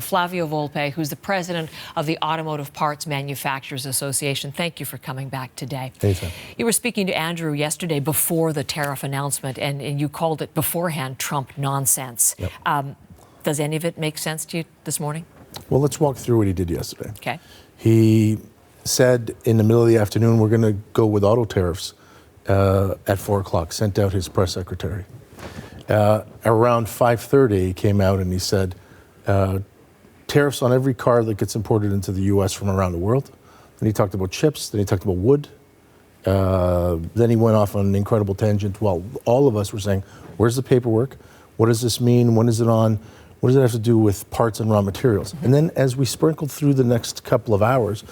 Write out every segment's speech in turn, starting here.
Flavio Volpe, who's the president of the Automotive Parts Manufacturers Association. Thank you for coming back today. Anytime. You were speaking to Andrew yesterday before the tariff announcement, and you called it beforehand Trump nonsense. Yep. Does any of it make sense to you this morning? Well, let's walk through what he did yesterday. Okay. He said in the middle of the afternoon, we're going to go with auto tariffs at 4 o'clock, sent out his press secretary. Around 5:30, he came out and he said, tariffs on every car that gets imported into the U.S. from around the world. Then he talked about chips, then he talked about wood. Then he went off on an incredible tangent while all of us were saying, where's the paperwork? What does this mean? When is it on? What does it have to do with parts and raw materials? And then as we sprinkled through the next couple of hours,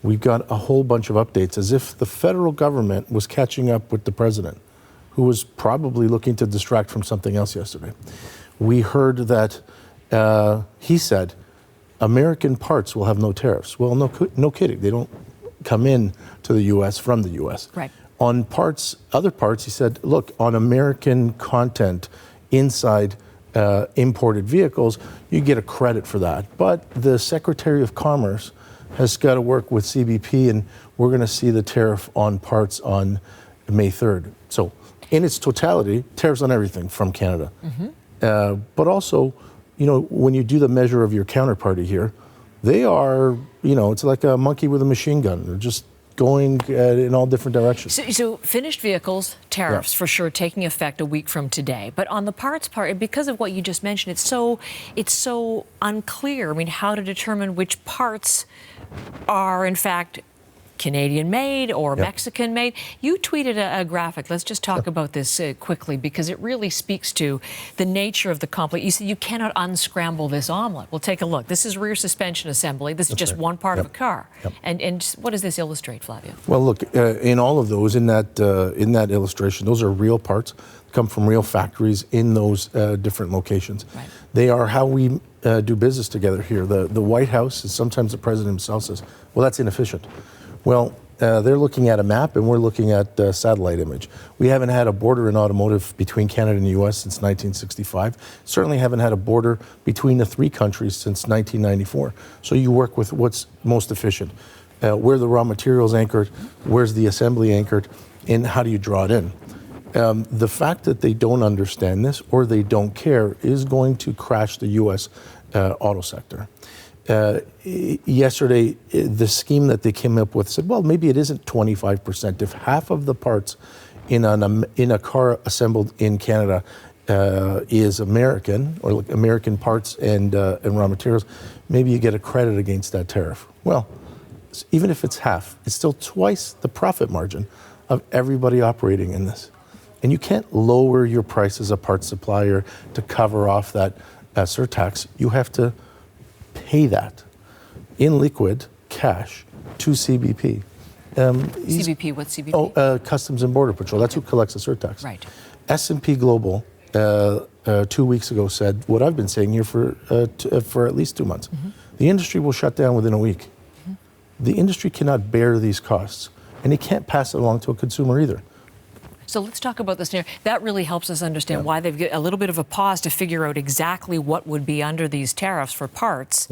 we've got a whole bunch of updates as if the federal government was catching up with the president, who was probably looking to distract from something else yesterday. We heard that he said, American parts will have no tariffs. Well, no kidding. They don't come in to the U.S. from the U.S. Right. On parts, other parts, he said, look, on American content inside imported vehicles, you get a credit for that. But the Secretary of Commerce has got to work with CBP, and we're going to see the tariff on parts on May 3rd. So in its totality, tariffs on everything from Canada. But also, you know, when you do the measure of your counterparty here, they are, you know, it's like a monkey with a machine gun. They're just going in all different directions. So finished vehicles, tariffs for sure taking effect a week from today. But on the parts part, because of what you just mentioned, it's so unclear. I mean, how to determine which parts are in fact Canadian made or Mexican made. You tweeted a graphic. Let's just talk about this quickly, because it really speaks to the nature of the complex. You said you cannot unscramble this omelet. Well, take a look. This is rear suspension assembly. This is just one part of a car. And what does this illustrate, Flavio? Well, look, in all of those, in that illustration, those are real parts, come from real factories in those different locations. Right. They are how we do business together here. The White House, and sometimes the president himself says, well, that's inefficient. Well, they're looking at a map and we're looking at satellite image. We haven't had a border in automotive between Canada and the U.S. since 1965. Certainly haven't had a border between the three countries since 1994. So you work with what's most efficient. Where the raw materials anchored, where's the assembly anchored, and how do you draw it in? The fact that they don't understand this or they don't care is going to crash the U.S. Auto sector. Yesterday, the scheme that they came up with said, well, maybe it isn't 25%. If half of the parts in a car assembled in Canada is American, or like American parts and raw materials, maybe you get a credit against that tariff. Well, even if it's half, it's still twice the profit margin of everybody operating in this. And you can't lower your price as a parts supplier to cover off that surtax. You have to pay that in liquid cash to CBP. CBP, what's CBP? Oh, Customs and Border Patrol. That's who collects the surtax. Right. S&P Global 2 weeks ago said what I've been saying here for at least 2 months. The industry will shut down within a week. The industry cannot bear these costs, and they can't pass it along to a consumer either. So let's talk about this. That really helps us understand why they've got a little bit of a pause to figure out exactly what would be under these tariffs for parts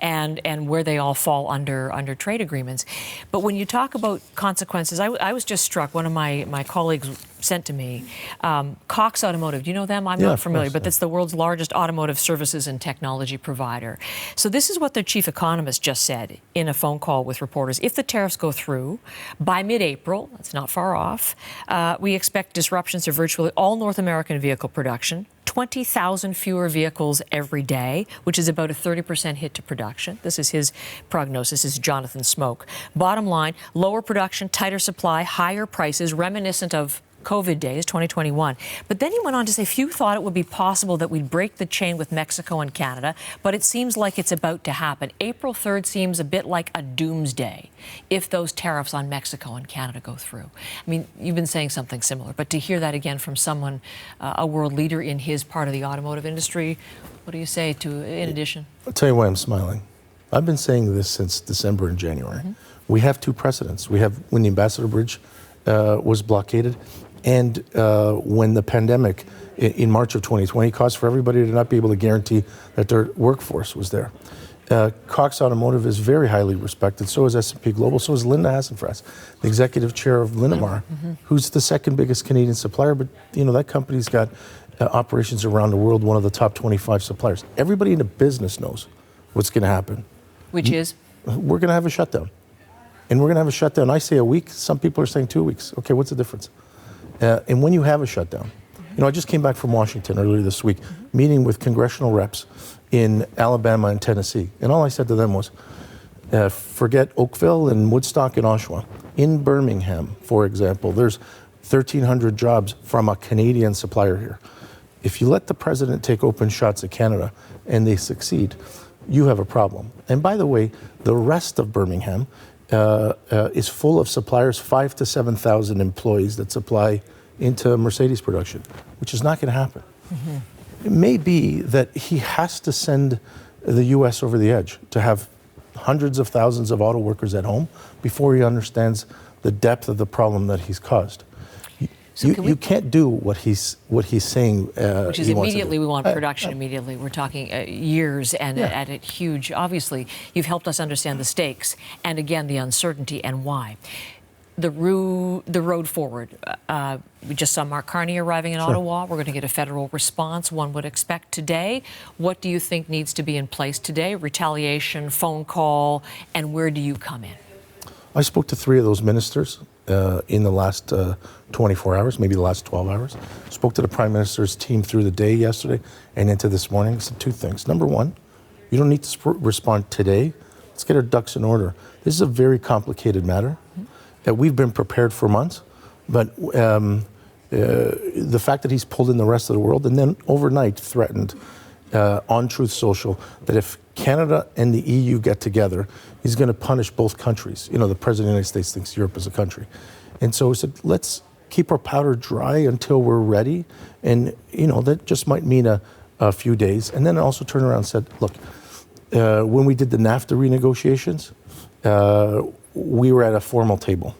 and where they all fall under trade agreements. But when you talk about consequences, I was just struck. One of my colleagues sent to me, Cox Automotive. Do you know them? I'm not familiar, but that's the world's largest automotive services and technology provider. So this is what their chief economist just said in a phone call with reporters. If the tariffs go through by mid-April, that's not far off, we expect disruptions to virtually all North American vehicle production, 20,000 fewer vehicles every day, which is about a 30% hit to production. This is his prognosis. This is Jonathan Smoke. Bottom line, lower production, tighter supply, higher prices, reminiscent of COVID days, 2021. But then he went on to say few thought it would be possible that we'd break the chain with Mexico and Canada, but it seems like it's about to happen. April 3rd seems a bit like a doomsday if those tariffs on Mexico and Canada go through. I mean, you've been saying something similar, but to hear that again from someone, a world leader in his part of the automotive industry, what do you say in addition? I'll tell you why I'm smiling. I've been saying this since December and January. We have two precedents. We have when the Ambassador Bridge was blockaded, And when the pandemic in March of 2020 caused for everybody to not be able to guarantee that their workforce was there. Cox Automotive is very highly respected. So is S&P Global. So is Linda Hassenfratz, the executive chair of Linamar, who's the second biggest Canadian supplier. But that company's got operations around the world, one of the top 25 suppliers. Everybody in the business knows what's going to happen. Which is? We're going to have a shutdown. And we're going to have a shutdown. I say a week. Some people are saying 2 weeks. Okay, what's the difference? And when you have a shutdown, I just came back from Washington earlier this week, meeting with congressional reps in Alabama and Tennessee. And all I said to them was, forget Oakville and Woodstock and Oshawa. In Birmingham, for example, there's 1,300 jobs from a Canadian supplier here. If you let the president take open shots at Canada and they succeed, you have a problem. And by the way, the rest of Birmingham is full of suppliers, 5,000 to 7,000 employees that supply into Mercedes production, which is not going to happen. It may be that he has to send the U.S. over the edge to have hundreds of thousands of auto workers at home before he understands the depth of the problem that he's caused. So you can't do what he's saying. Which is immediately we want production immediately. We're talking years and at a huge. Obviously, you've helped us understand the stakes and again the uncertainty and why. The road forward. We just saw Mark Carney arriving in Ottawa. We're going to get a federal response, one would expect today. What do you think needs to be in place today? Retaliation, phone call, and where do you come in? I spoke to 3 of those ministers in the last 24 hours, maybe the last 12 hours. Spoke to the Prime Minister's team through the day yesterday and into this morning. I said 2 things. Number 1, you don't need to respond today. Let's get our ducks in order. This is a very complicated matter. We've been prepared for months, but the fact that he's pulled in the rest of the world and then overnight threatened on Truth Social that if Canada and the EU get together, he's going to punish both countries. The President of the United States thinks Europe is a country. And so he said, let's keep our powder dry until we're ready. And, that just might mean a few days. And then also turned around and said, look, when we did the NAFTA renegotiations, we were at a formal table.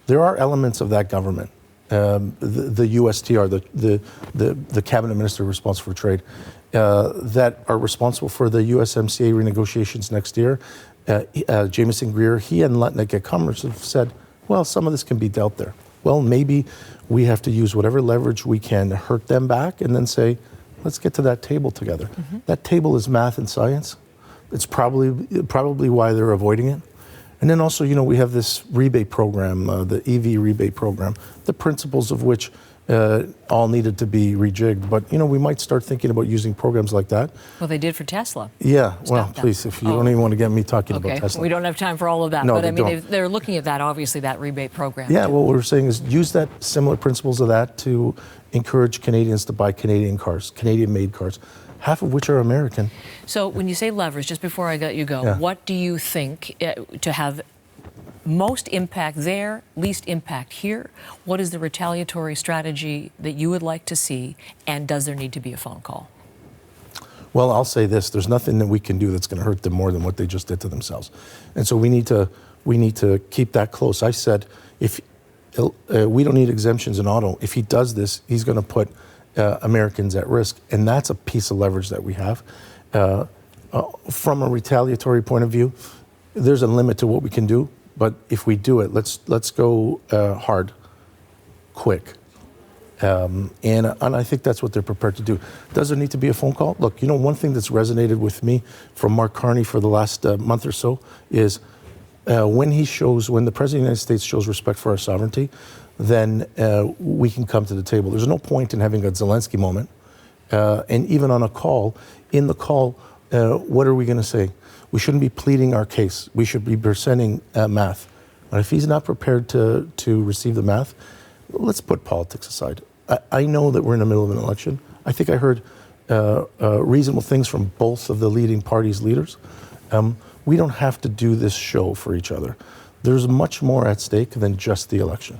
There are elements of that government, the USTR, the cabinet minister responsible for trade, that are responsible for the USMCA renegotiations next year. Jameson Greer, he and Lutnick at Commerce have said, well, some of this can be dealt there. Well, maybe we have to use whatever leverage we can to hurt them back and then say, let's get to that table together. That table is math and science. It's probably why they're avoiding it. And then also, we have this rebate program, the EV rebate program, the principles of which all needed to be rejigged. But, we might start thinking about using programs like that. Well, they did for Tesla. Yeah, well, please, if you don't even want to get me talking about Tesla. We don't have time for all of that. No, but they're looking at that, obviously, that rebate program. Yeah, what we're saying is use that similar principles of that to encourage Canadians to buy Canadian cars, Canadian-made cars, half of which are American. So when you say leverage, just before I let you go, what do you think to have most impact there, least impact here? What is the retaliatory strategy that you would like to see, and does there need to be a phone call? Well, I'll say this, there's nothing that we can do that's going to hurt them more than what they just did to themselves. And so we need to keep that close. I said, if we don't need exemptions in auto. If he does this, he's going to put Americans at risk, and that's a piece of leverage that we have. From a retaliatory point of view, there's a limit to what we can do, but if we do it, let's go hard, quick. And I think that's what they're prepared to do. Does there need to be a phone call? Look, one thing that's resonated with me from Mark Carney for the last month or so is when the President of the United States shows respect for our sovereignty, then we can come to the table. There's no point in having a Zelensky moment. And even on a call, in the call, what are we going to say? We shouldn't be pleading our case. We should be presenting math. But if he's not prepared to receive the math, let's put politics aside. I know that we're in the middle of an election. I think I heard reasonable things from both of the leading parties' leaders. We don't have to do this show for each other. There's much more at stake than just the election.